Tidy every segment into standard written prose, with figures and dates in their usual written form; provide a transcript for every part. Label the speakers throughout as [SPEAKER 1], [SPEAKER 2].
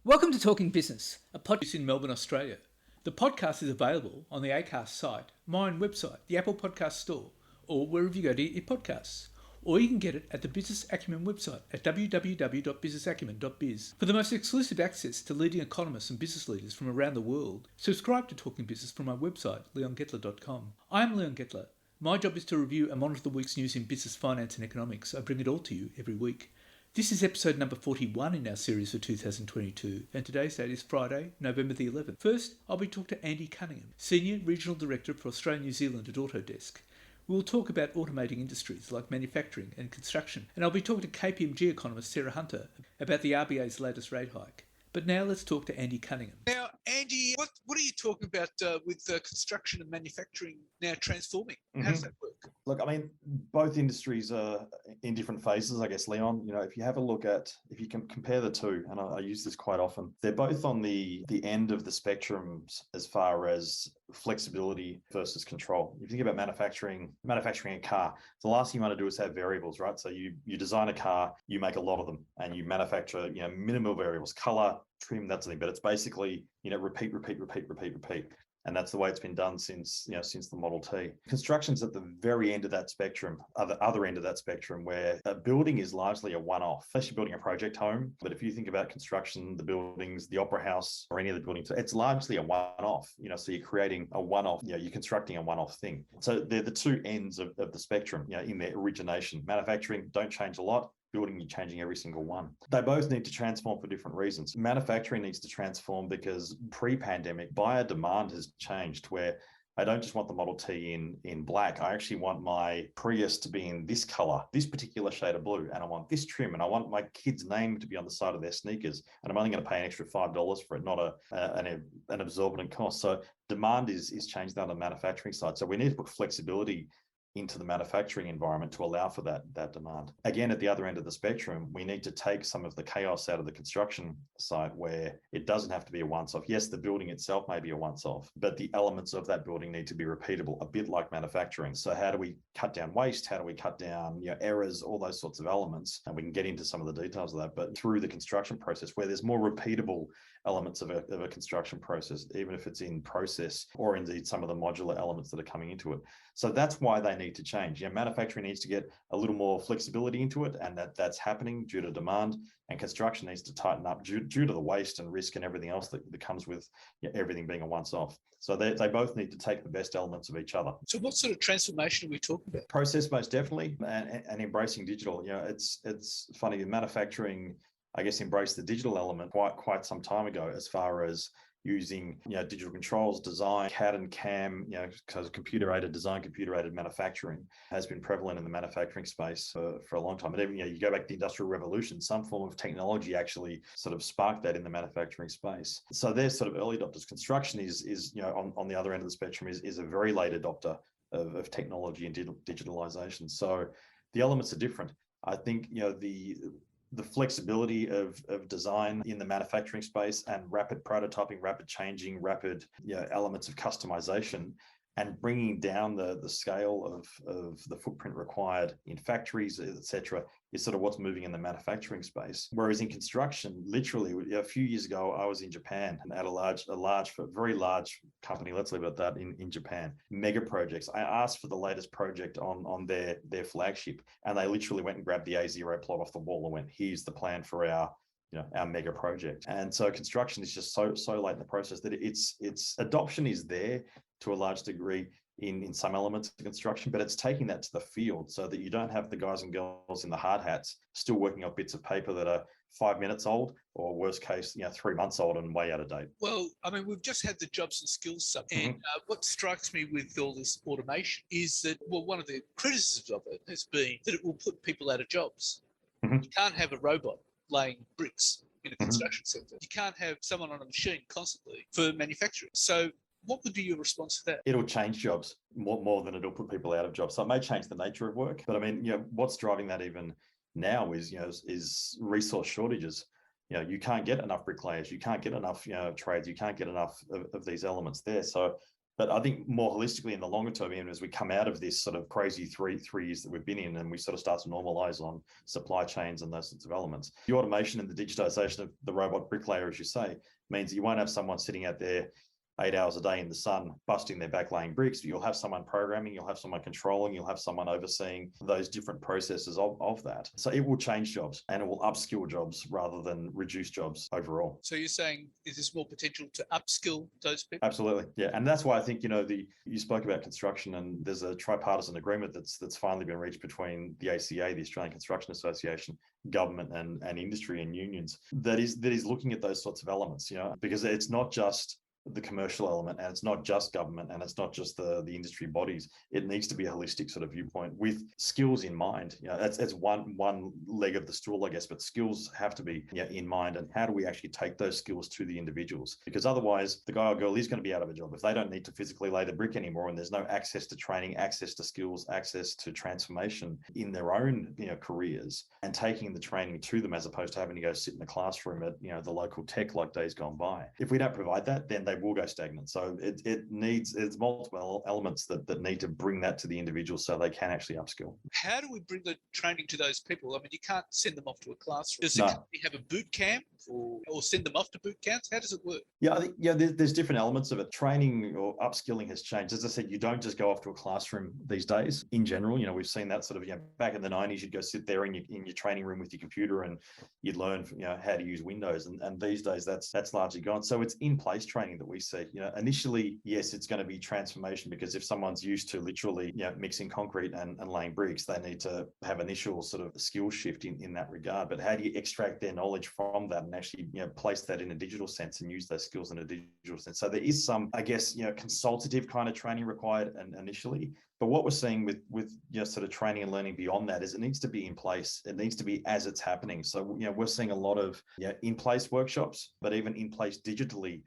[SPEAKER 1] Welcome to Talking Business, a podcast in Melbourne, Australia. The podcast is available on the Acast site, my own website, the Apple Podcast Store, or wherever you go to get your podcasts. Or you can get it at the Business Acumen website at www.businessacumen.biz. For the most exclusive access to leading economists and business leaders from around the world, subscribe to Talking Business from my website, Gettler.com. I am Leon Gettler. My job is to review and monitor the week's news in business, finance and economics. I bring it all to you every week. This is episode number 41 in our series for 2022, and today's date is Friday, November the 11th. First, I'll be talking to Andy Cunningham, Senior Regional Director for Australia New Zealand at Autodesk. We'll talk about automating industries like manufacturing and construction, and I'll be talking to KPMG economist Sarah Hunter about the RBA's latest rate hike. But now let's talk to Andy Cunningham.
[SPEAKER 2] Now, Andy, what are you talking about with construction and manufacturing now transforming? How does that work?
[SPEAKER 3] Look, I mean, both industries are in different phases, I guess, Leon. You know, if you can compare the two, and I use this quite often, they're both on the end of the spectrum as far as flexibility versus control. If you think about manufacturing a car, the last thing you want to do is have variables, right? So you design a car, you make a lot of them, and you manufacture, minimal variables, color, trim, that sort of thing. But it's basically, repeat. And that's the way it's been done since the Model T. Construction's at the very end of that spectrum, the other end of that spectrum, where a building is largely a one-off, especially building a project home. But if you think about construction, the buildings, the Opera House, or any of the buildings, it's largely a one-off, so you're creating a one-off, you're constructing a one-off thing. So they're the two ends of the spectrum, in their origination. Manufacturing, don't change a lot. Building, you're changing every single one. They both need to transform for different reasons. Manufacturing needs to transform because pre-pandemic, buyer demand has changed, where I don't just want the Model T in black. I actually want my Prius to be in this color, this particular shade of blue, and I want this trim, and I want my kid's name to be on the side of their sneakers, and I'm only going to pay an extra $5 for it, not an absorbent cost. So demand is changed on the manufacturing side. So we need to put flexibility into the manufacturing environment to allow for that demand. Again, at the other end of the spectrum, we need to take some of the chaos out of the construction site where it doesn't have to be a once-off. Yes, the building itself may be a once-off, but the elements of that building need to be repeatable, a bit like manufacturing. So how do we cut down waste? How do we cut down errors, all those sorts of elements? And we can get into some of the details of that, but through the construction process where there's more repeatable elements of a construction process, even if it's in process or indeed some of the modular elements that are coming into it. So that's why they need to change. Manufacturing needs to get a little more flexibility into it, and that's happening due to demand. And construction needs to tighten up due to the waste and risk and everything else that comes with everything being a once-off. So they both need to take the best elements of each other.
[SPEAKER 2] So what sort of transformation are we talking about?
[SPEAKER 3] Process, most definitely, and embracing digital. It's funny, manufacturing, I guess, embraced the digital element quite some time ago, as far as using digital controls, design, CAD and CAM, because computer-aided design, computer-aided manufacturing has been prevalent in the manufacturing space for a long time. And even you go back to the Industrial Revolution, some form of technology actually sort of sparked that in the manufacturing space. So they're sort of early adopters. Construction is on the other end of the spectrum is a very late adopter of technology and digitalization. So the elements are different. I think the flexibility of design in the manufacturing space and rapid prototyping, rapid changing, rapid elements of customization, and bringing down the scale of the footprint required in factories, etc., is sort of what's moving in the manufacturing space. Whereas in construction, literally a few years ago, I was in Japan and at a very large company, let's leave it at that, in Japan, mega projects. I asked for the latest project on their flagship, and they literally went and grabbed the A0 plot off the wall and went, here's the plan for our mega project. And so construction is just so late in the process that its adoption is there to a large degree in some elements of construction, but it's taking that to the field so that you don't have the guys and girls in the hard hats still working off bits of paper that are 5 minutes old, or worst case, 3 months old and way out of date.
[SPEAKER 2] Well, I mean, we've just had the jobs and skills summit, and what strikes me with all this automation is that, one of the criticisms of it has been that it will put people out of jobs. You can't have a robot laying bricks in a construction sector. You can't have someone on a machine constantly for manufacturing. So what would be your response to that?
[SPEAKER 3] It'll change jobs more than it'll put people out of jobs. So it may change the nature of work, but I mean, what's driving that even now is resource shortages. You can't get enough bricklayers, you can't get enough trades, you can't get enough of these elements there. So But I think more holistically in the longer term, even as we come out of this sort of crazy three years that we've been in, and we sort of start to normalize on supply chains and those sorts of elements, the automation and the digitization of the robot bricklayer, as you say, means you won't have someone sitting out there 8 hours a day in the sun, busting their back laying bricks. You'll have someone programming, you'll have someone controlling, you'll have someone overseeing those different processes of that. So it will change jobs and it will upskill jobs rather than reduce jobs overall.
[SPEAKER 2] So you're saying is there's more potential to upskill those people?
[SPEAKER 3] Absolutely. Yeah. And that's why I think, you spoke about construction, and there's a tripartisan agreement that's finally been reached between the ACA, the Australian Construction Association, government and industry and unions that is looking at those sorts of elements, because it's not just the commercial element, and it's not just government, and it's not just the industry bodies. It needs to be a holistic sort of viewpoint with skills in mind. That's one leg of the stool, I guess, but skills have to be in mind. And how do we actually take those skills to the individuals? Because otherwise the guy or girl is going to be out of a job if they don't need to physically lay the brick anymore, and there's no access to training, access to skills, access to transformation in their own careers, and taking the training to them as opposed to having to go sit in the classroom at the local tech like days gone by. If we don't provide that, then they will go stagnant. So it's multiple elements that need to bring that to the individual so they can actually upskill.
[SPEAKER 2] How do we bring the training to those people? I mean, you can't send them off to a classroom. Does the
[SPEAKER 3] No.
[SPEAKER 2] company have a boot camp or send them off to boot camps? How does it work?
[SPEAKER 3] Yeah, I think there's different elements of it. Training or upskilling has changed. As I said, you don't just go off to a classroom these days. In general, we've seen that sort of, back in the 90s, you'd go sit there in your training room with your computer and you'd learn, how to use Windows. And these days that's largely gone. So it's in place training that we see. Initially, yes, it's going to be transformation, because if someone's used to literally, mixing concrete and laying bricks, they need to have initial sort of skill shift in that regard. But how do you extract their knowledge from that and actually, place that in a digital sense and use those skills in a digital sense? So there is some, I guess, consultative kind of training required initially. But what we're seeing with sort of training and learning beyond that is it needs to be in place. It needs to be as it's happening. So, we're seeing a lot of in-place workshops, but even in place digitally,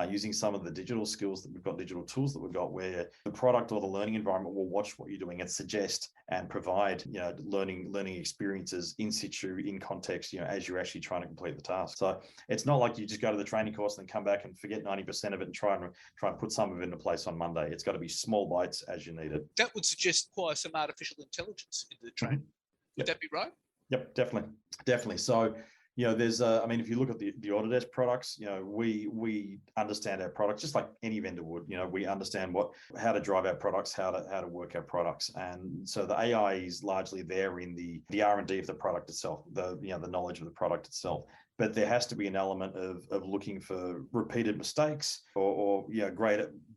[SPEAKER 3] using some of the digital skills that we've got, digital tools that we've got, where the product or the learning environment will watch what you're doing and suggest and provide, learning experiences in situ, in context, as you're actually trying to complete the task. So it's not like you just go to the training course and then come back and forget 90% of it and try and put some of it into place on Monday. It's got to be small bites as you need it.
[SPEAKER 2] That would suggest quite some artificial intelligence into the training.
[SPEAKER 3] Mm-hmm.
[SPEAKER 2] Would that be right?
[SPEAKER 3] Yep, definitely. So, there's, if you look at the Autodesk products, we understand our products just like any vendor would. We understand how to drive our products, how to work our products, and so the AI is largely there in the R&D of the product itself, the knowledge of the product itself. But there has to be an element of looking for repeated mistakes or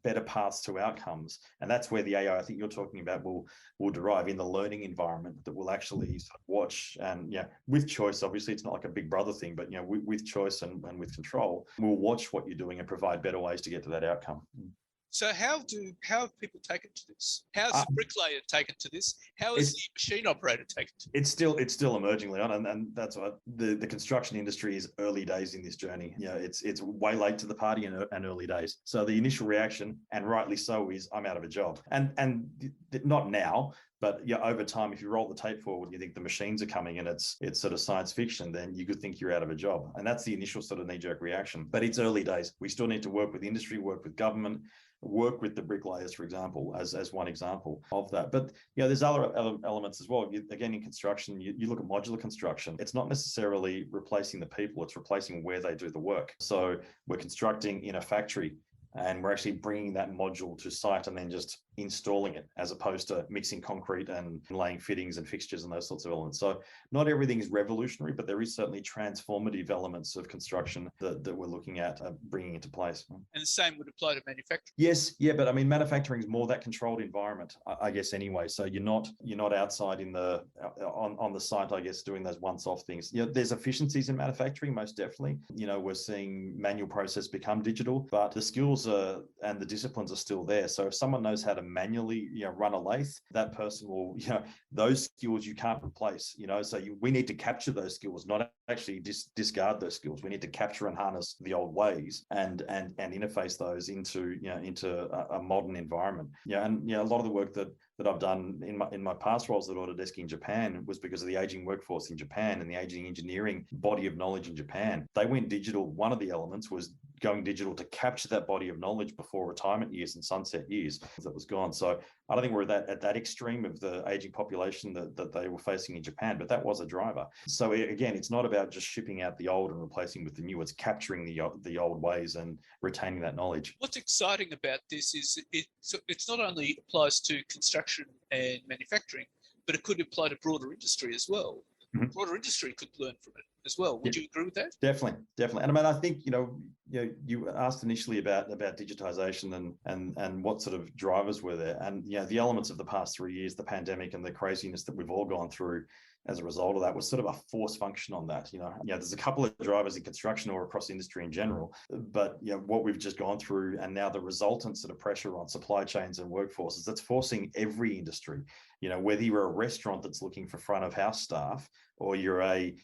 [SPEAKER 3] better paths to outcomes. And that's where the AI I think you're talking about will derive in the learning environment that will actually sort of watch and with choice. Obviously, it's not like a big brother thing, but with choice and with control, we'll watch what you're doing and provide better ways to get to that outcome.
[SPEAKER 2] So how have people taken to this? How's the bricklayer taken to this? How is the machine operator taken to this?
[SPEAKER 3] It's still emerging, Leon, and that's what the construction industry is early days in this journey. It's way late to the party and early days. So the initial reaction, and rightly so, is I'm out of a job. And not now, but over time, if you roll the tape forward, you think the machines are coming and it's sort of science fiction, then you could think you're out of a job. And that's the initial sort of knee-jerk reaction. But it's early days. We still need to work with industry, work with government, work with the bricklayers, for example, as one example of that. But there's other elements as well. Again, in construction, you look at modular construction. It's not necessarily replacing the people, it's replacing where they do the work. So we're constructing in a factory, and we're actually bringing that module to site and then just installing it, as opposed to mixing concrete and laying fittings and fixtures and those sorts of elements. So not everything is revolutionary, but there is certainly transformative elements of construction that we're looking at bringing into place.
[SPEAKER 2] And the same would apply to manufacturing.
[SPEAKER 3] Yes, but manufacturing is more that controlled environment, I guess, anyway. So you're not outside on the site, I guess, doing those once-off things. There's efficiencies in manufacturing, most definitely. We're seeing manual process become digital, but the skills and the disciplines are still there. So if someone knows how to manually run a lathe, that person will those skills you can't replace. So we need to capture those skills, not actually discard those skills. We need to capture and harness the old ways and interface those into a modern environment. A lot of the work that that I've done in my past roles at Autodesk in Japan was because of the aging workforce in Japan and the aging engineering body of knowledge in Japan. They went digital. One of the elements was going digital to capture that body of knowledge before retirement years and sunset years that was gone. So I don't think we're at that extreme of the aging population that they were facing in Japan, but that was a driver. So again, it's not about just shipping out the old and replacing with the new. It's capturing the old ways and retaining that knowledge.
[SPEAKER 2] What's exciting about this is it's not only applies to construction and manufacturing, but it could apply to broader industry as well. Mm-hmm. Broader industry could learn from it as well. Would you agree with that?
[SPEAKER 3] Definitely. And I mean, I think, you asked initially about digitization and what sort of drivers were there. And, the elements of the past 3 years, the pandemic and the craziness that we've all gone through as a result of that was sort of a force function on that. There's a couple of drivers in construction or across industry in general, but what we've just gone through and now the resultant sort of pressure on supply chains and workforces, that's forcing every industry, whether you're a restaurant that's looking for front of house staff or you're a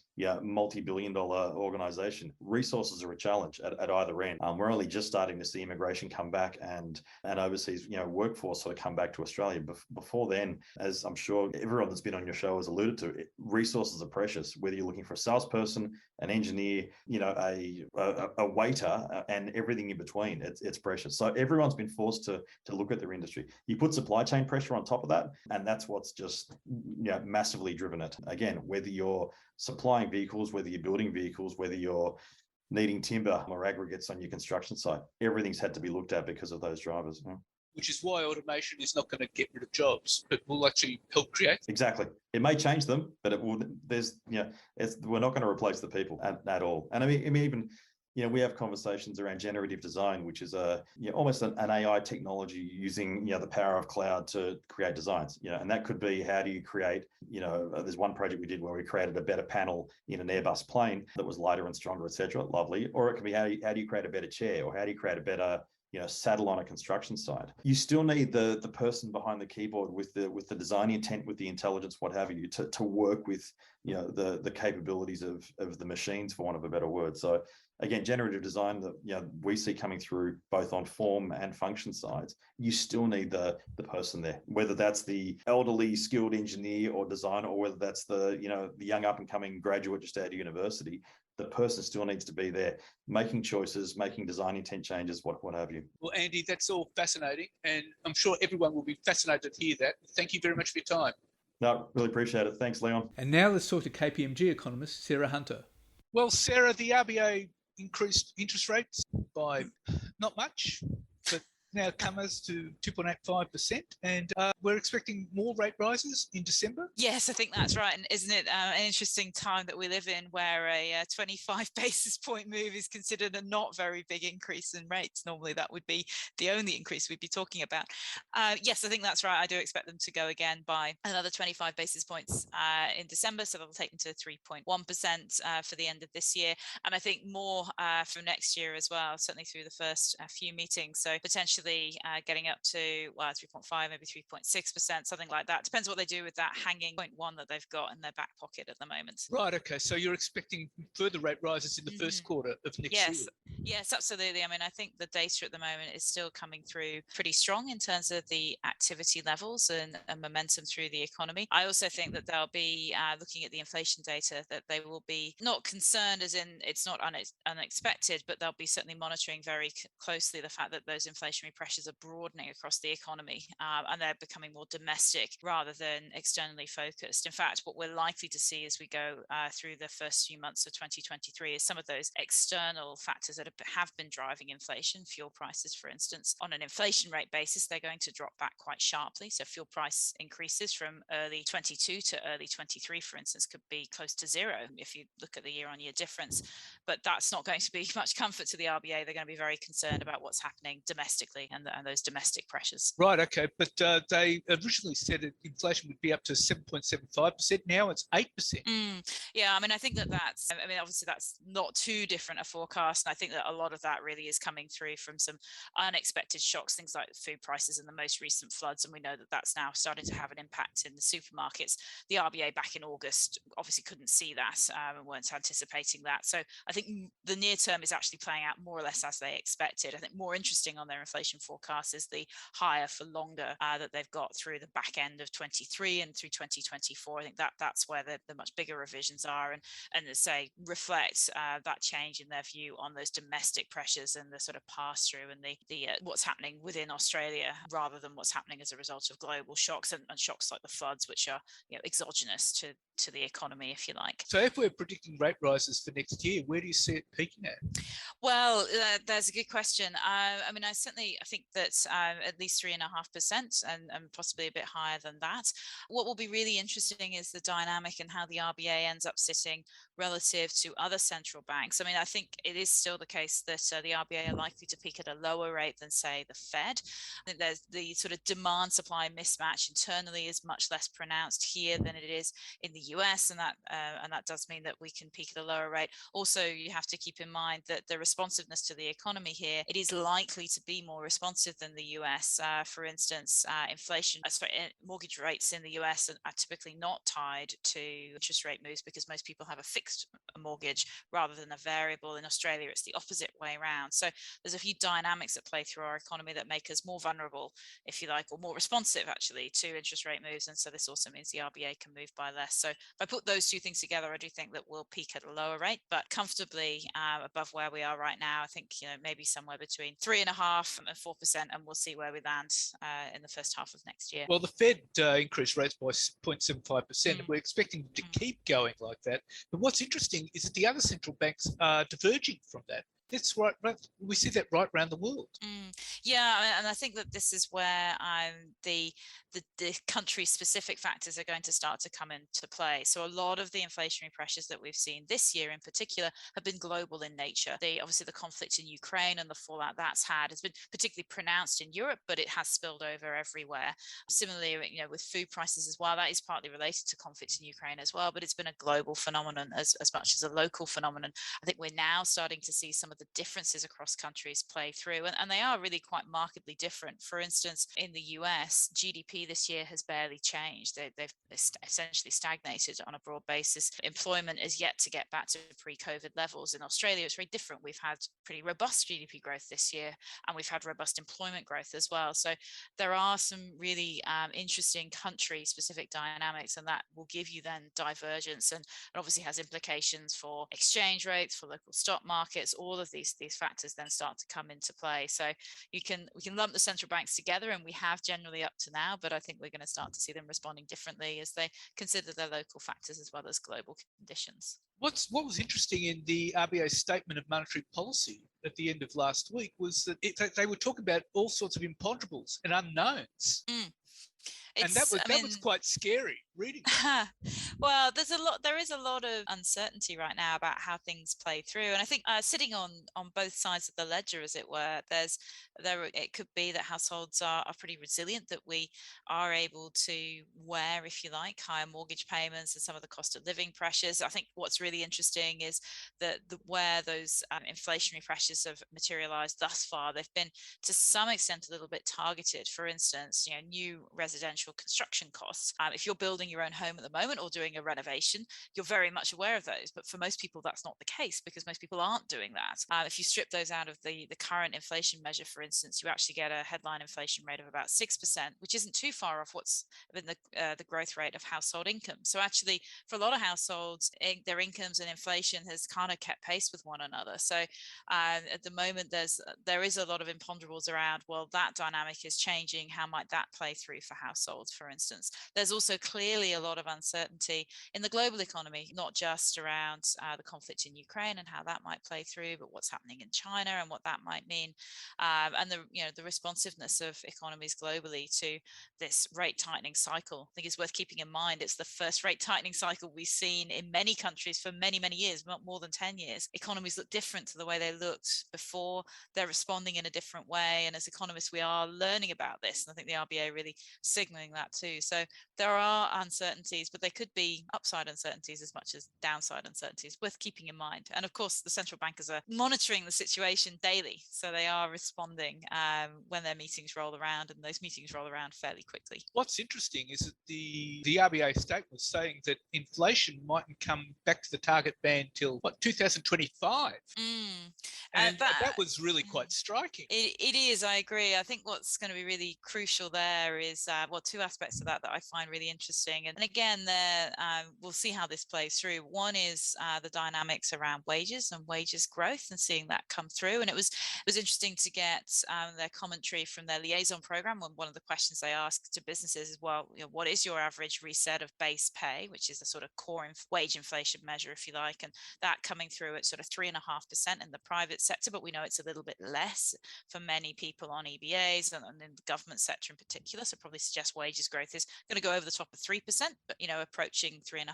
[SPEAKER 3] multi-billion-dollar organization, resources are a challenge at either end. We're only just starting to see immigration come back and overseas, workforce sort of come back to Australia. Before then, as I'm sure everyone that's been on your show has alluded to, resources are precious. Whether you're looking for a salesperson, an engineer, a waiter, and everything in between, it's precious. So everyone's been forced to look at their industry. You put supply chain pressure on top of that, and that's what's just massively driven it. Again, whether you're supplying vehicles, whether you're building vehicles, whether you're needing timber or aggregates on your construction site, everything's had to be looked at because of those drivers.
[SPEAKER 2] Which is why automation is not going to get rid of jobs, but will actually help create.
[SPEAKER 3] Exactly. It may change them, but it will. We're not going to replace the people at all. And I mean even. We have conversations around generative design, which is almost an AI technology using the power of cloud to create designs. And that could be, how do you create? There's one project we did where we created a better panel in an Airbus plane that was lighter and stronger, etc. Lovely. Or it could be, how do you create a better chair, or how do you create a better saddle on a construction site? You still need the person behind the keyboard with the design intent, with the intelligence, what have you, to work with the capabilities of the machines, for want of a better word. So again, generative design that we see coming through both on form and function sides, you still need the person there, whether that's the elderly skilled engineer or designer, or whether that's the young up and coming graduate just out of university. The person still needs to be there, making choices, making design intent changes, what have you.
[SPEAKER 2] Well, Andy, that's all fascinating, and I'm sure everyone will be fascinated to hear that. Thank you very much for your time.
[SPEAKER 3] No, really appreciate it. Thanks, Leon.
[SPEAKER 1] And now let's talk to KPMG economist Sarah Hunter.
[SPEAKER 2] Well, Sarah, the RBA increased interest rates by not much, but now comes to 2.85%, and we're expecting more rate rises in December.
[SPEAKER 4] Yes, I think that's right. And isn't it an interesting time that we live in, where a 25 basis point move is considered a not very big increase in rates? Normally that would be the only increase we'd be talking about. Yes, I think that's right. I do expect them to go again by another 25 basis points in December, so that'll take them to 3.1% for the end of this year, and I think more for next year as well, certainly through the first few meetings. So potentially getting up to 3.5, maybe 3.6%, something like that. Depends what they do with that hanging 0.1 that they've got in their back pocket at the moment.
[SPEAKER 2] Right, okay. So you're expecting further rate rises in the first quarter of next year?
[SPEAKER 4] Yes, absolutely. I mean, I think the data at the moment is still coming through pretty strong in terms of the activity levels and momentum through the economy. I also think that they'll be looking at the inflation data, that they will be not concerned as in it's not unexpected, but they'll be certainly monitoring very closely the fact that those inflationary pressures are broadening across the economy, and they're becoming more domestic rather than externally focused. In fact, what we're likely to see as we go through the first few months of 2023 is some of those external factors that have been driving inflation, fuel prices, for instance. On an inflation rate basis, they're going to drop back quite sharply. So fuel price increases from early 22 to early 23, for instance, could be close to zero if you look at the year-on-year difference. But that's not going to be much comfort to the RBA. They're going to be very concerned about what's happening domestically and those domestic pressures.
[SPEAKER 2] Right, okay. But they originally said that inflation would be up to 7.75%. Now it's 8%.
[SPEAKER 4] Yeah, I mean, I think that's, obviously that's not too different a forecast. And I think that a lot of that really is coming through from some unexpected shocks, things like food prices and the most recent floods. And we know that that's now starting to have an impact in the supermarkets. The RBA back in August obviously couldn't see that and weren't anticipating that. So I think the near term is actually playing out more or less as they expected. I think more interesting on their inflation inflation forecast is the higher for longer that they've got through the back end of 23 and through 2024. I think that's where the much bigger revisions are, and as say reflect that change in their view on those domestic pressures and the sort of pass through and the what's happening within Australia rather than what's happening as a result of global shocks and shocks like the floods, which are exogenous to the economy, if you like.
[SPEAKER 2] So if we're predicting rate rises for next year, where do you see it peaking at?
[SPEAKER 4] Well, that's a good question. I mean, I think that at least 3.5% and possibly a bit higher than that. What will be really interesting is the dynamic and how the RBA ends up sitting relative to other central banks. I mean, I think it is still the case that the RBA are likely to peak at a lower rate than, say, the Fed. I think there's the sort of demand-supply mismatch internally is much less pronounced here than it is in the US, and that does mean that we can peak at a lower rate. Also, you have to keep in mind that the responsiveness to the economy here, it is likely to be more responsive than the US. For instance, mortgage rates in the US are typically not tied to interest rate moves because most people have a fixed mortgage rather than a variable. In Australia, it's the opposite way around. So there's a few dynamics that play through our economy that make us more vulnerable, if you like, or more responsive actually to interest rate moves. And so this also means the RBA can move by less. So if I put those two things together, I do think that we'll peak at a lower rate, but comfortably above where we are right now. I think maybe somewhere between 3.5% and 4%, and we'll see where we land in the first half of next year.
[SPEAKER 2] Well, the Fed increased rates by 0.75%. We're expecting them to keep going like that. But what's interesting is that the other central banks are diverging from that. That's right. We see that right around the world.
[SPEAKER 4] Yeah, and I think that this is where the country-specific factors are going to start to come into play. So a lot of the inflationary pressures that we've seen this year in particular have been global in nature. Obviously, the conflict in Ukraine and the fallout that's had has been particularly pronounced in Europe, but it has spilled over everywhere. Similarly, with food prices as well, that is partly related to conflict in Ukraine as well, but it's been a global phenomenon as much as a local phenomenon. I think we're now starting to see some of the differences across countries play through, and they are really quite markedly different. For instance, in the US, GDP this year has barely changed. They've essentially stagnated on a broad basis. Employment is yet to get back to pre-COVID levels. In Australia, it's very different. We've had pretty robust GDP growth this year, and we've had robust employment growth as well. So there are some really interesting country-specific dynamics, and that will give you then divergence, and it obviously has implications for exchange rates, for local stock markets. All of these factors then start to come into play. So we can lump the central banks together, and we have generally up to now, but I think we're going to start to see them responding differently as they consider their local factors as well as global conditions.
[SPEAKER 2] What was interesting in the RBA's statement of monetary policy at the end of last week was that they were talking about all sorts of imponderables and unknowns. And that was quite scary reading that.
[SPEAKER 4] Well, there is a lot of uncertainty right now about how things play through, and I think sitting on both sides of the ledger, as it were, it could be that households are pretty resilient, that we are able to wear, if you like, higher mortgage payments and some of the cost of living pressures. I think what's really interesting is that where those inflationary pressures have materialized thus far, they've been to some extent a little bit targeted. For instance, new residential construction costs. If you're building your own home at the moment or doing a renovation, you're very much aware of those. But for most people, that's not the case because most people aren't doing that. If you strip those out of the current inflation measure, for instance, you actually get a headline inflation rate of about 6%, which isn't too far off what's been the growth rate of household income. So actually, for a lot of households, their incomes and inflation has kind of kept pace with one another. So at the moment, there is a lot of imponderables around, well, that dynamic is changing. How might that play through for households, for instance? There's also clearly a lot of uncertainty in the global economy, not just around the conflict in Ukraine and how that might play through, but what's happening in China and what that might mean, and the responsiveness of economies globally to this rate tightening cycle. I think it's worth keeping in mind it's the first rate tightening cycle we've seen in many countries for many, many years, more than 10 years. Economies look different to the way they looked before. They're responding in a different way, and as economists, we are learning about this. And I think the RBA really signaling signaling that too. So there are uncertainties, but they could be upside uncertainties as much as downside uncertainties, worth keeping in mind. And of course, the central bankers are monitoring the situation daily. So they are responding when their meetings roll around, and those meetings roll around fairly quickly.
[SPEAKER 2] What's interesting is that the RBA statement was saying that inflation mightn't come back to the target band till, 2025? And that was really quite striking.
[SPEAKER 4] It is, I agree. I think what's going to be really crucial there is, two aspects of that I find really interesting. And again, we'll see how this plays through. One is the dynamics around wages and wages growth and seeing that come through. And it was interesting to get their commentary from their liaison program. One of the questions they asked to businesses is, well, what is your average reset of base pay, which is the sort of core wage inflation measure, if you like, and that coming through at sort of 3.5% in the private sector, but we know it's a little bit less for many people on EBAs and in the government sector in particular. So probably suggests wages growth is going to go over the top of 3%, but approaching 3.5%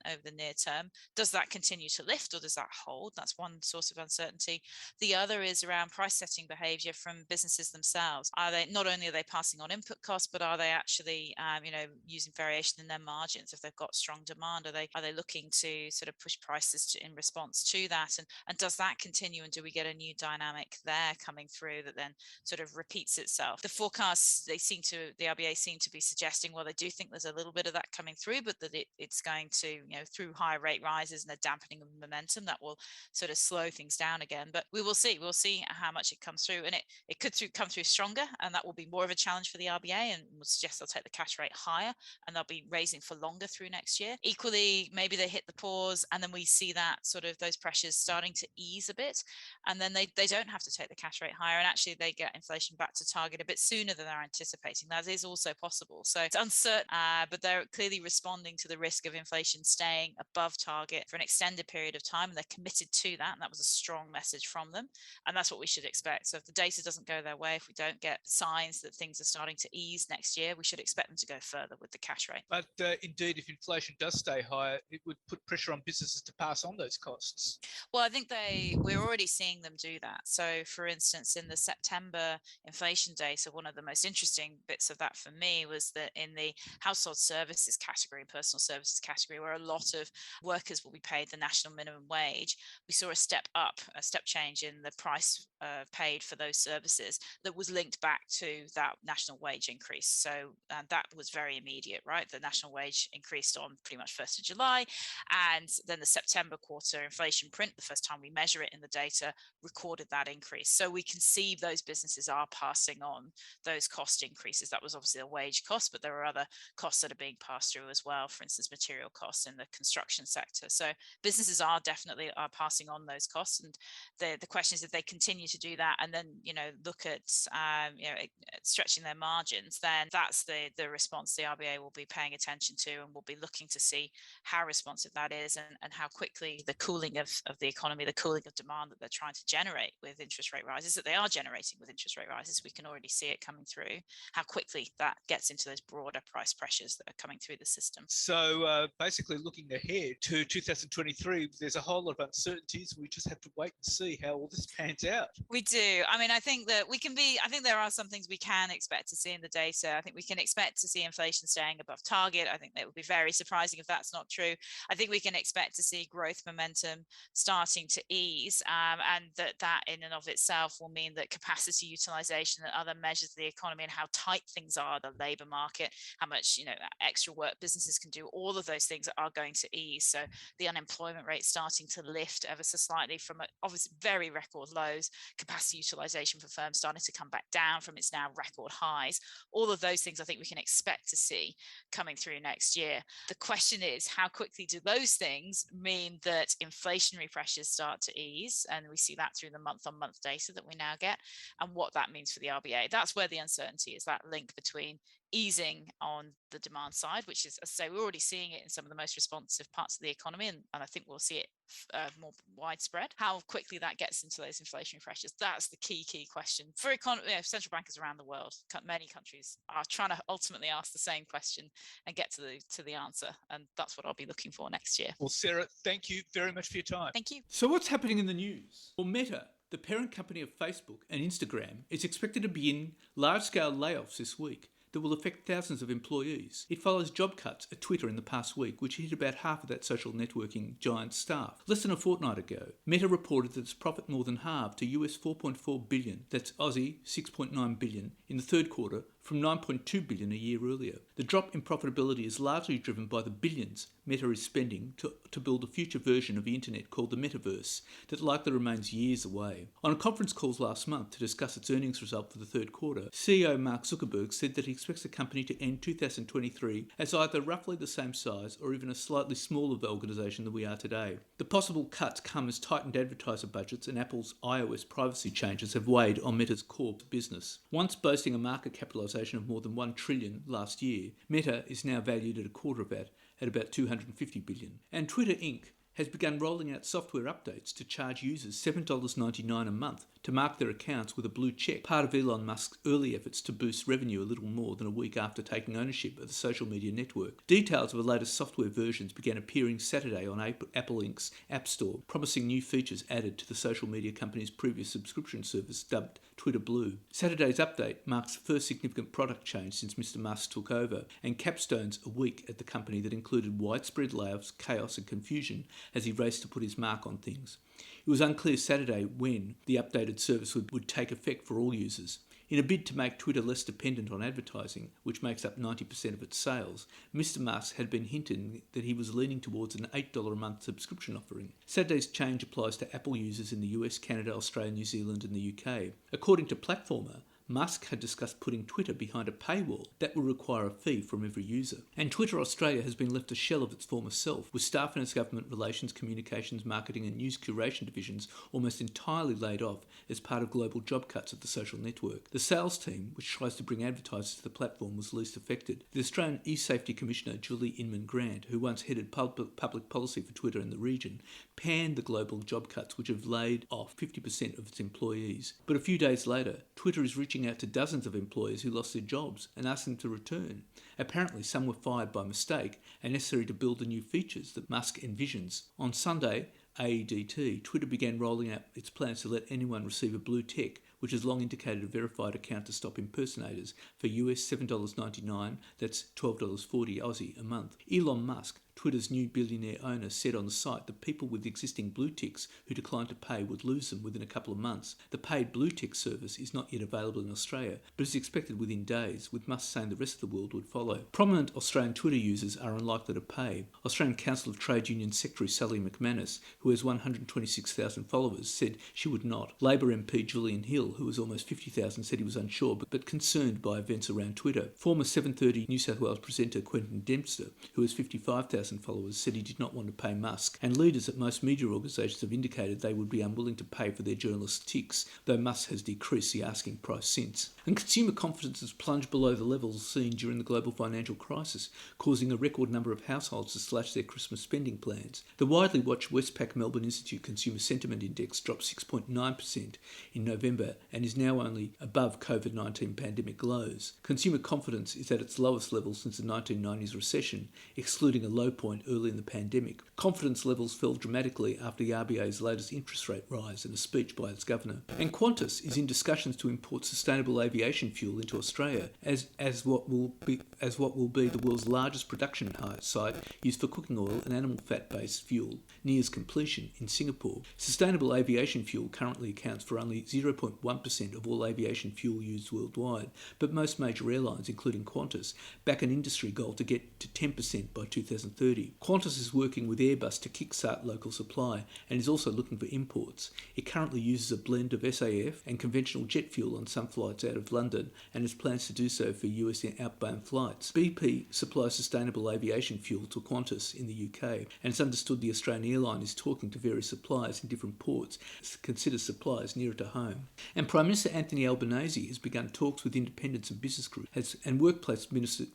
[SPEAKER 4] over the near term. Does that continue to lift, or does that hold? That's one source of uncertainty. The other is around price setting behavior from businesses themselves. Are they not only are they passing on input costs, but are they actually using variation in their margins? If they've got strong demand, are they looking to sort of push prices in response to that? And does that continue, and do we get a new dynamic there coming through that then sort of repeats itself? The forecasts, the RBA seem to be suggesting, well, they do think there's a little bit of that coming through, but that it's going to, through higher rate rises and a dampening of momentum, that will sort of slow things down again. But we will see. We'll see how much it comes through, and it could come through stronger, and that will be more of a challenge for the RBA, and will suggest they'll take the cash rate higher, and they'll be raising for longer through next year. Equally, maybe they hit the pause, and then we see that sort of those pressures starting to ease a bit, and then they don't have to take the cash rate higher, and actually they get inflation back to target a bit sooner than they're anticipating. That is also possible. So it's uncertain, but they're clearly responding to the risk of inflation staying above target for an extended period of time, and they're committed to that, and that was a strong message from them, and that's what we should expect. So if the data doesn't go their way, if we don't get signs that things are starting to ease next year, we should expect them to go further with the cash rate.
[SPEAKER 2] But indeed, if inflation does stay higher, it would put pressure on businesses to pass on those costs.
[SPEAKER 4] Well, I think we're already seeing them do that. So for instance, in the September inflation data, one of the most interesting bits of that for me was that in the household services category, personal services category, where a lot of workers will be paid the national minimum wage, we saw a step change in the price paid for those services that was linked back to that national wage increase. So that was very immediate, right? The national wage increased on pretty much 1st of July, and then the September quarter inflation print, the first time we measure it in the data, recorded that increase. So we can see those businesses are passing on those cost increases. That was obviously a wage cost, but there are other costs that are being passed through as well, for instance, material costs in the construction sector. So businesses are definitely passing on those costs, and the question is if they continue to do that and then look at stretching their margins, then that's the response the RBA will be paying attention to, and we'll be looking to see how responsive that is, and how quickly the cooling of the economy, the cooling of demand that they're trying to generate with interest rate rises, that they are generating with interest rate rises, we can already see it coming through, how quickly that gets into those broader price pressures that are coming through the system.
[SPEAKER 2] So basically looking ahead to 2023, there's a whole lot of uncertainties. We just have to wait and see how all this pans out.
[SPEAKER 4] We do. I mean, I think there are some things we can expect to see in the data. I think we can expect to see inflation staying above target. I think that would be very surprising if that's not true. I think we can expect to see growth momentum starting to ease, and that in and of itself will mean that capacity utilization and other measures of the economy and how tight things are, the labor market, how much extra work businesses can do, all of those things are going to ease. So the unemployment rate starting to lift ever so slightly from obviously very record lows, capacity utilization for firms starting to come back down from its now record highs. All of those things I think we can expect to see coming through next year. The question is, how quickly do those things mean that inflationary pressures start to ease? And we see that through the month-on-month data that we now get, and what that means for the RBA. That's where the uncertainty is, that link between easing on the demand side, which is, as I say, we're already seeing it in some of the most responsive parts of the economy, and I think we'll see it more widespread. How quickly that gets into those inflationary pressures, that's the key question for central bankers around the world. Many countries are trying to ultimately ask the same question and get to the answer, and that's what I'll be looking for next year.
[SPEAKER 2] Well, Sarah, thank you very much for your time.
[SPEAKER 4] Thank you.
[SPEAKER 1] So what's happening in the news? Well, Meta, the parent company of Facebook and Instagram, is expected to begin large-scale layoffs this week that will affect thousands of employees. It follows job cuts at Twitter in the past week, which hit about half of that social networking giant's staff. Less than a fortnight ago, Meta reported that its profit more than halved to US $4.4 billion, that's Aussie $6.9 billion, in the third quarter from $9.2 billion a year earlier. The drop in profitability is largely driven by the billions Meta is spending to build a future version of the internet called the Metaverse that likely remains years away. On a conference call last month to discuss its earnings result for the third quarter, CEO Mark Zuckerberg said that he expects the company to end 2023 as either roughly the same size or even a slightly smaller organisation than we are today. The possible cuts come as tightened advertiser budgets and Apple's iOS privacy changes have weighed on Meta's core business. Once boasting a market capitalisation of more than $1 trillion last year, Meta is now valued at a quarter of that, at about $250 billion. And Twitter Inc. has begun rolling out software updates to charge users $7.99 a month to mark their accounts with a blue check, part of Elon Musk's early efforts to boost revenue a little more than a week after taking ownership of the social media network. Details of the latest software versions began appearing Saturday on Apple Inc.'s App Store, promising new features added to the social media company's previous subscription service dubbed Twitter Blue. Saturday's update marks the first significant product change since Mr. Musk took over, and capstones a week at the company that included widespread layoffs, chaos and confusion as he raced to put his mark on things. It was unclear Saturday when the updated service would take effect for all users. In a bid to make Twitter less dependent on advertising, which makes up 90% of its sales, Mr. Musk had been hinting that he was leaning towards an $8 a month subscription offering. Saturday's change applies to Apple users in the US, Canada, Australia, New Zealand and the UK. According to Platformer, Musk had discussed putting Twitter behind a paywall that will require a fee from every user. And Twitter Australia has been left a shell of its former self, with staff in its government relations, communications, marketing and news curation divisions almost entirely laid off as part of global job cuts at the social network. The sales team, which tries to bring advertisers to the platform, was least affected. The Australian e-safety commissioner Julie Inman-Grant, who once headed public policy for Twitter in the region, panned the global job cuts which have laid off 50% of its employees. But a few days later, Twitter is reaching out to dozens of employers who lost their jobs and asked them to return. Apparently some were fired by mistake and necessary to build the new features that Musk envisions. On Sunday, AEDT, Twitter began rolling out its plans to let anyone receive a blue tick, which has long indicated a verified account to stop impersonators, for US $7.99, that's $12.40 Aussie a month. Elon Musk, Twitter's new billionaire owner, said on the site that people with existing blue ticks who declined to pay would lose them within a couple of months. The paid blue tick service is not yet available in Australia, but is expected within days, with Musk saying the rest of the world would follow. Prominent Australian Twitter users are unlikely to pay. Australian Council of Trade Union Secretary Sally McManus, who has 126,000 followers, said she would not. Labor MP Julian Hill, who has almost 50,000, said he was unsure but concerned by events around Twitter. Former 7:30 New South Wales presenter Quentin Dempster, who has 55,000 followers, said he did not want to pay Musk, and leaders at most media organisations have indicated they would be unwilling to pay for their journalists' ticks, though Musk has decreased the asking price since. And consumer confidence has plunged below the levels seen during the global financial crisis, causing a record number of households to slash their Christmas spending plans. The widely watched Westpac Melbourne Institute Consumer Sentiment Index dropped 6.9% in November and is now only above COVID-19 pandemic lows. Consumer confidence is at its lowest level since the 1990s recession, excluding a low point early in the pandemic. Confidence levels fell dramatically after the RBA's latest interest rate rise and a speech by its governor. And Qantas is in discussions to import sustainable aviation fuel into Australia as what will be the world's largest production site used for cooking oil and animal fat-based fuel nears completion in Singapore. Sustainable aviation fuel currently accounts for only 0.1% of all aviation fuel used worldwide, but most major airlines, including Qantas, back an industry goal to get to 10% by 2030. Qantas is working with Airbus to kickstart local supply and is also looking for imports. It currently uses a blend of SAF and conventional jet fuel on some flights out of London and has plans to do so for US outbound flights. BP supplies sustainable aviation fuel to Qantas in the UK, and it's understood the Australian airline is talking to various suppliers in different ports to consider suppliers nearer to home. And Prime Minister Anthony Albanese has begun talks with independents and business groups, and Workplace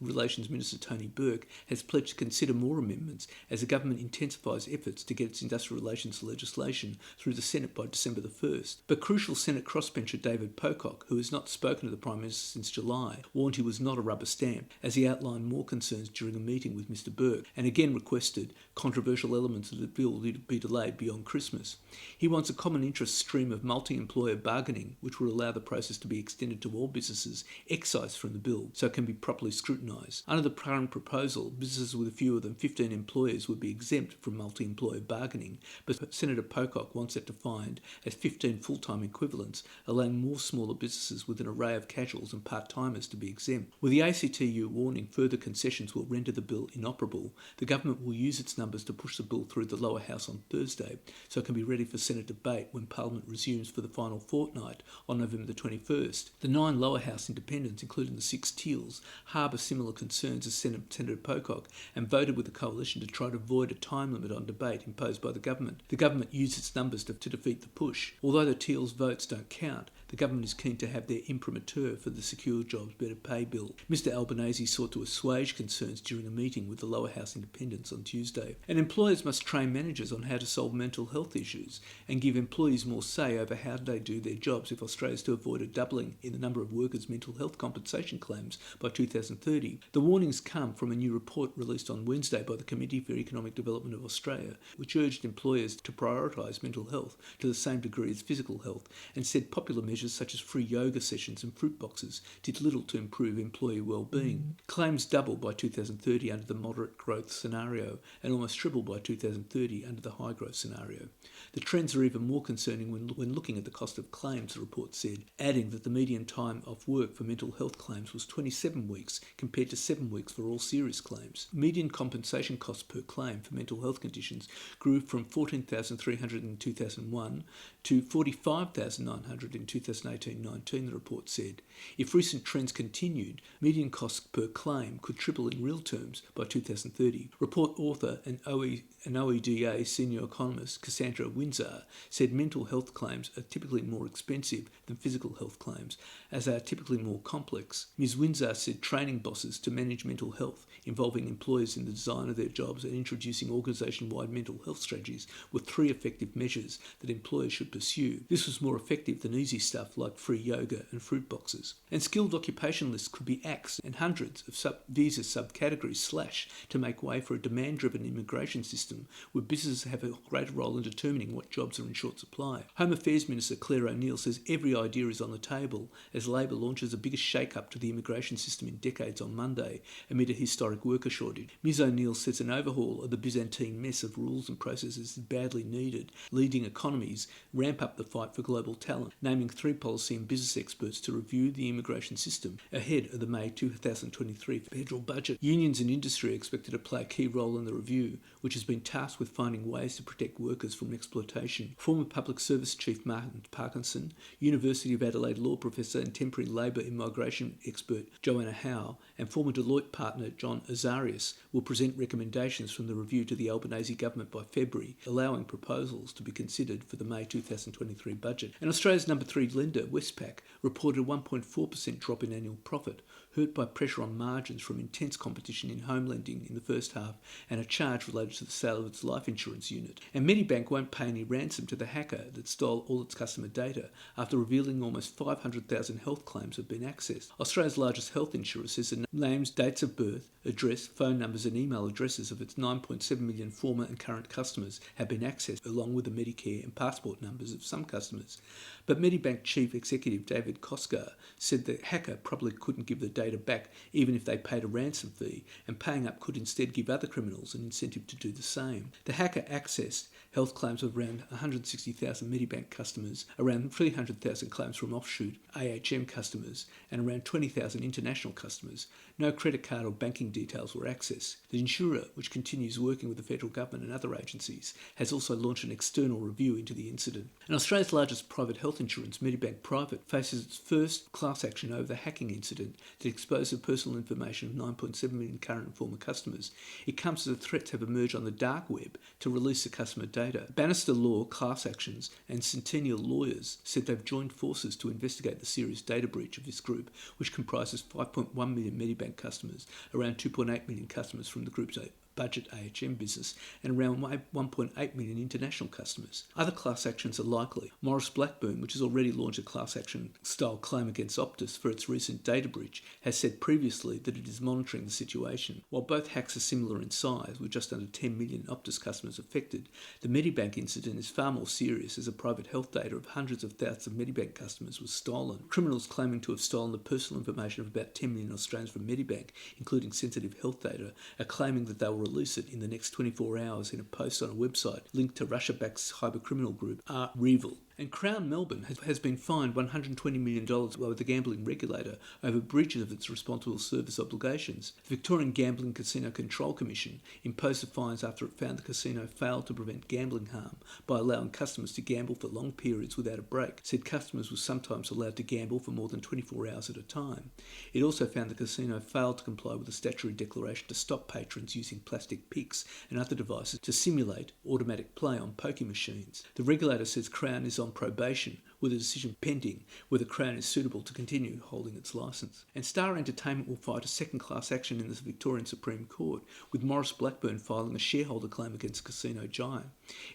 [SPEAKER 1] Relations Minister Tony Burke has pledged to consider more amendments as the government intensifies efforts to get its industrial relations legislation through the Senate by December the 1st. But crucial Senate crossbencher David Pocock, who has not spoken to the Prime Minister since July, warned he was not a rubber stamp, as he outlined more concerns during a meeting with Mr Burke, and again requested controversial elements of the bill to be delayed beyond Christmas. He wants a common interest stream of multi-employer bargaining, which will allow the process to be extended to all businesses excised from the bill, so it can be properly scrutinised. Under the current proposal, businesses with fewer than 15 employees would be exempt from multi-employer bargaining, but Senator Pocock wants it defined as 15 full-time equivalents, allowing more smaller businesses with an array of casuals and part-timers to be exempt. With the ACTU warning further concessions will render the bill inoperable, the government will use its numbers to push the bill through the lower house on Thursday, so it can be ready for Senate debate when Parliament resumes for the final fortnight on November the 21st. The 9 lower house independents, including the 6 Teals, harbour similar concerns as Senator Pocock and voted with the coalition to try to avoid a time limit on debate imposed by the government. The government used its numbers to defeat the push. Although the Teals' votes don't count, the government is keen to have their imprimatur for the Secure Jobs Better Pay bill. Mr Albanese sought to assuage concerns during a meeting with the lower house independents on Tuesday. And employers must train managers on how to solve mental health issues and give employees more say over how they do their jobs if Australia is to avoid a doubling in the number of workers' mental health compensation claims by 2030. The warnings come from a new report released on Wednesday by the Committee for Economic Development of Australia, which urged employers to prioritise mental health to the same degree as physical health, and said popular measures such as free yoga sessions and fruit boxes did little to improve employee well-being. Claims double by 2030 under the moderate growth scenario and almost triple by 2030 under the high growth scenario. The trends are even more concerning when looking at the cost of claims, the report said, adding that the median time off work for mental health claims was 27 weeks compared to 7 weeks for all serious claims. Median compensation costs per claim for mental health conditions grew from $14,300 in 2001 to $45,900 in 2018-19, the report said. If recent trends continued, median costs per claim could triple in real terms by 2030. Report author and OEDA senior economist Cassandra Windsor said mental health claims are typically more expensive than physical health claims, as they are typically more complex. Ms. Windsor said training bosses to manage mental health, involving employers in the design of their jobs and introducing organisation-wide mental health strategies, were 3 effective measures that employers should pursue. This was more effective than easy stuff like free yoga and fruit boxes. And skilled occupation lists could be axed and hundreds of visa subcategories slashed to make way for a demand-driven immigration system where businesses have a greater role in determining what jobs are in short supply. Home Affairs Minister Claire O'Neill says every idea is on the table as Labor launches the biggest shake-up to the immigration system in decades on Monday amid a historic worker shortage. Ms O'Neill says an overhaul of the Byzantine mess of rules and processes is badly needed. Leading economies ramp up the fight for global talent, naming 3 policy and business experts to review the immigration system ahead of the May 2023 federal budget. Unions and industry are expected to play a key role in the review, which has been tasked with finding ways to protect workers from exploitation. Former Public Service Chief Martin Parkinson, University of Adelaide law professor and temporary labour immigration expert Joanna Howe, and former Deloitte partner John Azarias will present recommendations from the review to the Albanese government by February, allowing proposals to be considered for the May 2023 budget. And Australia's number 3 lender, Westpac, reported a 1.4% drop in annual profit, hurt by pressure on margins from intense competition in home lending in the first half and a charge related to the sale of its life insurance unit. And Medibank won't pay any ransom to the hacker that stole all its customer data after revealing almost 500,000 health claims have been accessed. Australia's largest health insurer says the names, dates of birth, address, phone numbers and email addresses of its 9.7 million former and current customers have been accessed, along with the Medicare and passport numbers of some customers. But Medibank Chief Executive David Koskar said the hacker probably couldn't give the data back even if they paid a ransom fee, and paying up could instead give other criminals an incentive to do the same. The hacker accessed health claims of around 160,000 Medibank customers, around 300,000 claims from offshoot AHM customers, and around 20,000 international customers. No credit card or banking details were accessed. The insurer, which continues working with the federal government and other agencies, has also launched an external review into the incident. And Australia's largest private health insurance, Medibank Private, faces its first class action over the hacking incident that exposed the personal information of 9.7 million current and former customers. It comes as the threats have emerged on the dark web to release the customer data. Bannister Law, Class Actions and Centennial Lawyers said they've joined forces to investigate the serious data breach of this group, which comprises 5.1 million Medibank customers, around 2.8 million customers from the group's budget AHM business and around 1.8 million international customers. Other class actions are likely. Maurice Blackburn, which has already launched a class action style claim against Optus for its recent data breach, has said previously that it is monitoring the situation. While both hacks are similar in size, with just under 10 million Optus customers affected, the Medibank incident is far more serious, as the private health data of hundreds of thousands of Medibank customers was stolen. Criminals claiming to have stolen the personal information of about 10 million Australians from Medibank, including sensitive health data, are claiming that they will release it in the next 24 hours in a post on a website linked to Russia-backed cybercriminal group REvil. And Crown Melbourne has been fined $120 million by the gambling regulator over breaches of its responsible service obligations. The Victorian Gambling Casino Control Commission imposed the fines after it found the casino failed to prevent gambling harm by allowing customers to gamble for long periods without a break. It said customers were sometimes allowed to gamble for more than 24 hours at a time. It also found the casino failed to comply with the statutory declaration to stop patrons using plastic picks and other devices to simulate automatic play on poker machines. The regulator says Crown is on probation, with a decision pending whether Crown is suitable to continue holding its licence. And Star Entertainment will fight a second class action in the Victorian Supreme Court, with Maurice Blackburn filing a shareholder claim against casino giant.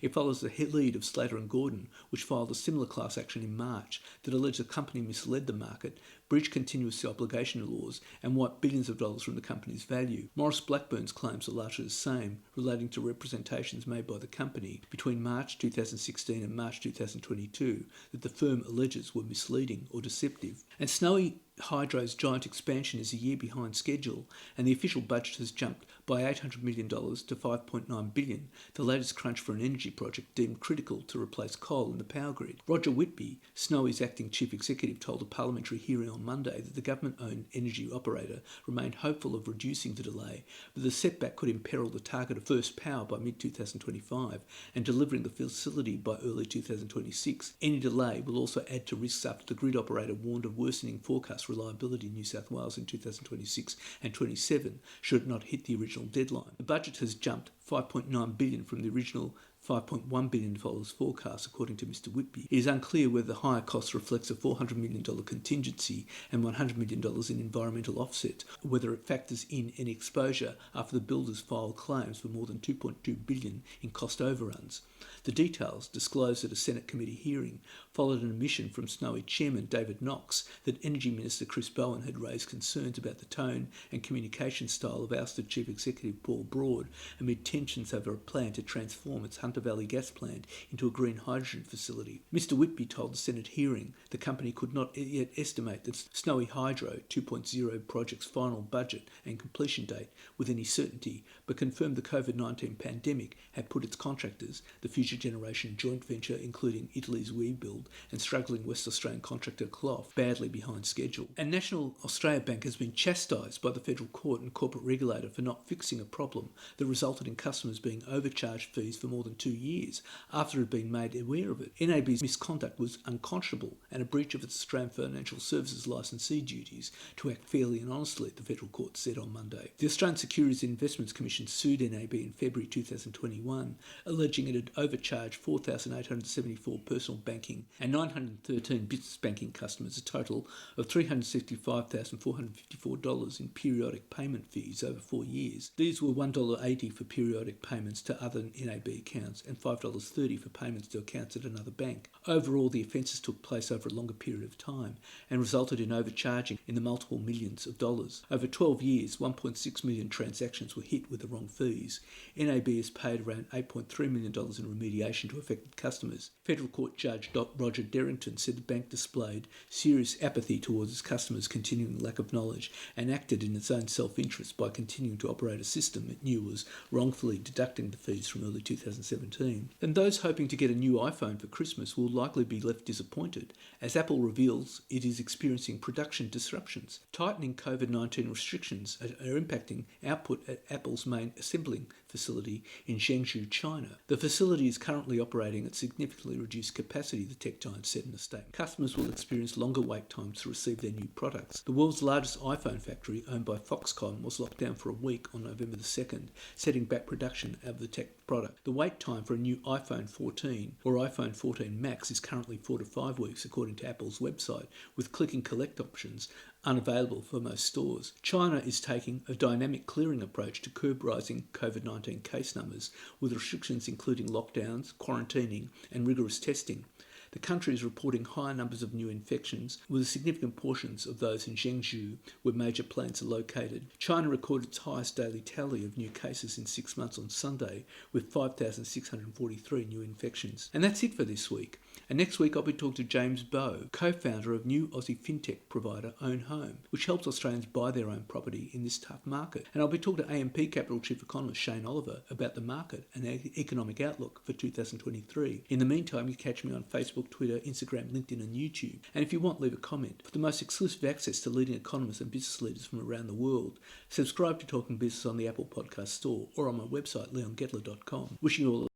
[SPEAKER 1] It follows the lead of Slater and Gordon, which filed a similar class action in March that alleged the company misled the market, breached continuous obligation laws, and wiped billions of dollars from the company's value. Maurice Blackburn's claims are largely the same, relating to representations made by the company between March 2016 and March 2022 that the firm alleges were misleading or deceptive. And Snowy Hydro's giant expansion is a year behind schedule, and the official budget has jumped by $800 million to $5.9 billion, the latest crunch for an energy project deemed critical to replace coal in the power grid. Roger Whitby, Snowy's acting chief executive, told a parliamentary hearing on Monday that the government-owned energy operator remained hopeful of reducing the delay, but the setback could imperil the target of first power by mid-2025 and delivering the facility by early 2026. Any delay will also add to risks after the grid operator warned of worsening forecast reliability in New South Wales in 2026 and 27 should it not hit the original deadline. The budget has jumped $5.9 billion from the original $5.1 billion forecast, according to Mr Whitby. It is unclear whether the higher cost reflects a $400 million contingency and $100 million in environmental offsets, or whether it factors in any exposure after the builders filed claims for more than $2.2 billion in cost overruns. The details, disclosed at a Senate committee hearing, followed an admission from Snowy Chairman David Knox that Energy Minister Chris Bowen had raised concerns about the tone and communication style of ousted Chief Executive Paul Broad amid tensions over a plan to transform its Hunter Valley gas plant into a green hydrogen facility. Mr Whitby told the Senate hearing the company could not yet estimate the Snowy Hydro 2.0 project's final budget and completion date with any certainty, but confirmed the COVID-19 pandemic had put its contractors, the Future Generation joint venture including Italy's WeBuild and struggling West Australian contractor Clough, badly behind schedule. And National Australia Bank has been chastised by the Federal Court and corporate regulator for not fixing a problem that resulted in customers being overcharged fees for more than 2 years after it had been made aware of it. NAB's misconduct was unconscionable and a breach of its Australian Financial Services licensee duties to act fairly and honestly, the Federal Court said on Monday. The Australian Securities and Investments Commission sued NAB in February 2021, alleging it had overcharged 4,874 personal banking and 913 business banking customers a total of $365,454 in periodic payment fees over 4 years. These were $1.80 for periodic payments to other NAB accounts and $5.30 for payments to accounts at another bank. Overall, the offences took place over a longer period of time and resulted in overcharging in the multiple millions of dollars. Over 12 years, 1.6 million transactions were hit with the wrong fees. NAB has paid around $8.3 million in remediation to affected customers. Federal Court Judge Roger Derrington said the bank displayed serious apathy towards its customers' continuing lack of knowledge and acted in its own self-interest by continuing to operate a system it knew was wrongfully deducting the fees from early 2017. And those hoping to get a new iPhone for Christmas will likely be left disappointed, as Apple reveals it is experiencing production disruptions. Tightening COVID-19 restrictions are impacting output at Apple's main assembling facility in Zhengzhou, China. The facility is currently operating at significantly reduced capacity, the tech giant said in a statement. Customers will experience longer wait times to receive their new products. The world's largest iPhone factory, owned by Foxconn, was locked down for a week on November the 2nd, setting back production of the tech product. The wait time for a new iPhone 14 or iPhone 14 Max is currently 4 to 5 weeks, according to Apple's website, with click and collect options unavailable for most stores. China is taking a dynamic clearing approach to curb rising COVID-19 case numbers, with restrictions including lockdowns, quarantining, and rigorous testing. The country is reporting higher numbers of new infections, with significant portions of those in Zhengzhou, where major plants are located. China recorded its highest daily tally of new cases in 6 months on Sunday, with 5,643 new infections. And that's it for this week. And next week I'll be talking to James Bowe, co-founder of new Aussie fintech provider Own Home, which helps Australians buy their own property in this tough market. And I'll be talking to AMP Capital Chief Economist Shane Oliver about the market and economic outlook for 2023. In the meantime, you catch me on Facebook, Twitter, Instagram, LinkedIn and YouTube. And if you want, leave a comment. For the most exclusive access to leading economists and business leaders from around the world, subscribe to Talking Business on the Apple Podcast Store or on my website, leongettler.com. Wishing you all